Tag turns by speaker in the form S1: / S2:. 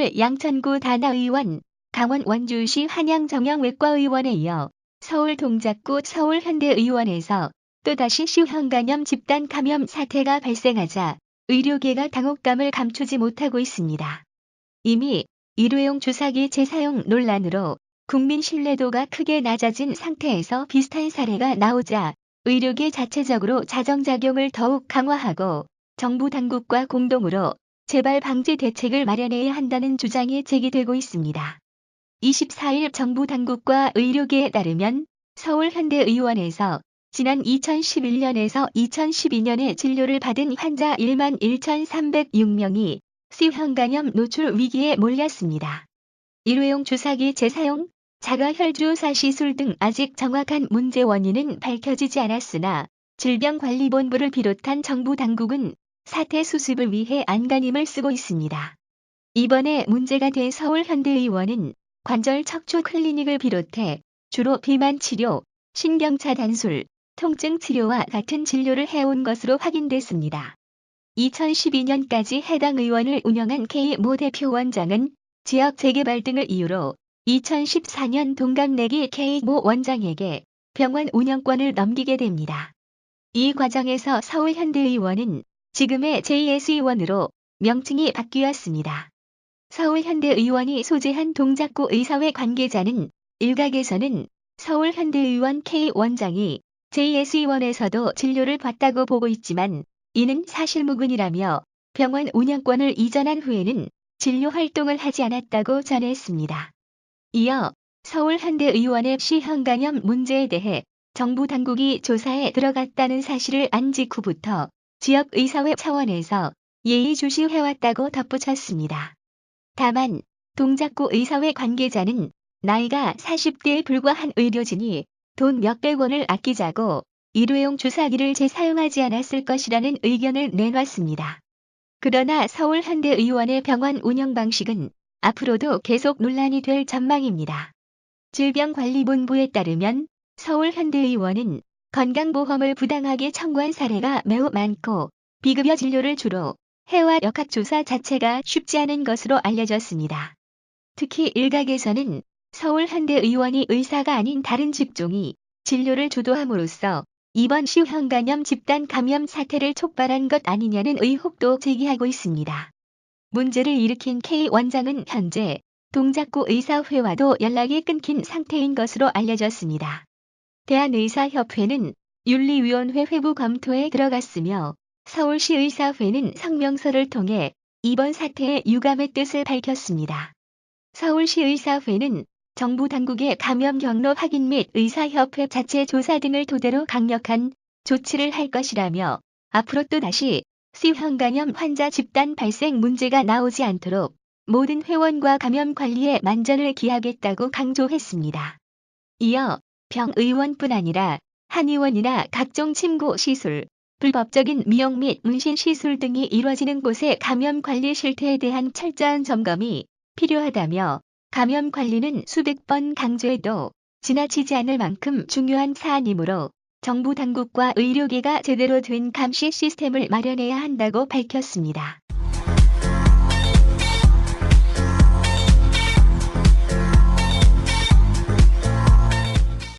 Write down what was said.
S1: 서울 양천구 다나의원, 강원 원주시 한양정형외과의원에 이어 서울 동작구 서울현대의원에서 또다시 시형간염 집단 감염 사태가 발생하자 의료계가 당혹감을 감추지 못하고 있습니다. 이미 일회용 주사기 재사용 논란으로 국민 신뢰도가 크게 낮아진 상태에서 비슷한 사례가 나오자 의료계 자체적으로 자정작용을 더욱 강화하고 정부 당국과 공동으로 재발 방지 대책을 마련해야 한다는 주장이 제기되고 있습니다. 24일 정부 당국과 의료계에 따르면 서울현대의원에서 지난 2011년에서 2012년에 진료를 받은 환자 1만 1,306명이 C형간염 노출 위기에 몰렸습니다. 일회용 주사기 재사용, 자가혈주사 시술 등 아직 정확한 문제 원인은 밝혀지지 않았으나 질병관리본부를 비롯한 정부 당국은 사태 수습을 위해 안간힘을 쓰고 있습니다. 이번에 문제가 된 서울현대의원은 관절 척추 클리닉을 비롯해 주로 비만 치료, 신경차 단술, 통증 치료와 같은 진료를 해온 것으로 확인됐습니다. 2012년까지 해당 의원을 운영한 K모 대표 원장은 지역 재개발 등을 이유로 2014년 동갑내기 K모 원장에게 병원 운영권을 넘기게 됩니다. 이 과정에서 서울현대의원은 지금의 JS의원으로 명칭이 바뀌었습니다. 서울현대의원이 소재한 동작구 의사회 관계자는 일각에서는 서울현대의원 K 원장이 JS의원에서도 진료를 받다고 보고 있지만 이는 사실무근이라며 병원 운영권을 이전한 후에는 진료 활동을 하지 않았다고 전했습니다. 이어 서울현대의원의 C형간염 문제에 대해 정부 당국이 조사에 들어갔다는 사실을 안 직후부터 지역 의사회 차원에서 예의주시해왔다고 덧붙였습니다. 다만 동작구 의사회 관계자는 나이가 40대에 불과한 의료진이 돈 몇백 원을 아끼자고 일회용 주사기를 재사용하지 않았을 것이라는 의견을 내놨습니다. 그러나 서울현대의원의 병원 운영 방식은 앞으로도 계속 논란이 될 전망입니다. 질병관리본부에 따르면 서울현대의원은 건강보험을 부당하게 청구한 사례가 매우 많고 비급여 진료를 주로 해와 역학조사 자체가 쉽지 않은 것으로 알려졌습니다. 특히 일각에서는 서울현대의원이 의사가 아닌 다른 직종이 진료를 주도함으로써 이번 C형간염 집단 감염 사태를 촉발한 것 아니냐는 의혹도 제기하고 있습니다. 문제를 일으킨 K 원장은 현재 동작구 의사회와도 연락이 끊긴 상태인 것으로 알려졌습니다. 대한의사협회는 윤리위원회 회부 검토에 들어갔으며 서울시 의사회는 성명서를 통해 이번 사태의 유감의 뜻을 밝혔습니다. 서울시 의사회는 정부 당국의 감염 경로 확인 및 의사협회 자체 조사 등을 토대로 강력한 조치를 할 것이라며 앞으로 또다시 C형간염 환자 집단 발생 문제가 나오지 않도록 모든 회원과 감염 관리에 만전을 기하겠다고 강조했습니다. 이어 병의원뿐 아니라 한의원이나 각종 침구 시술, 불법적인 미용 및 문신 시술 등이 이뤄지는 곳의 감염 관리 실태에 대한 철저한 점검이 필요하다며 감염 관리는 수백 번 강조해도 지나치지 않을 만큼 중요한 사안이므로 정부 당국과 의료계가 제대로 된 감시 시스템을 마련해야 한다고 밝혔습니다.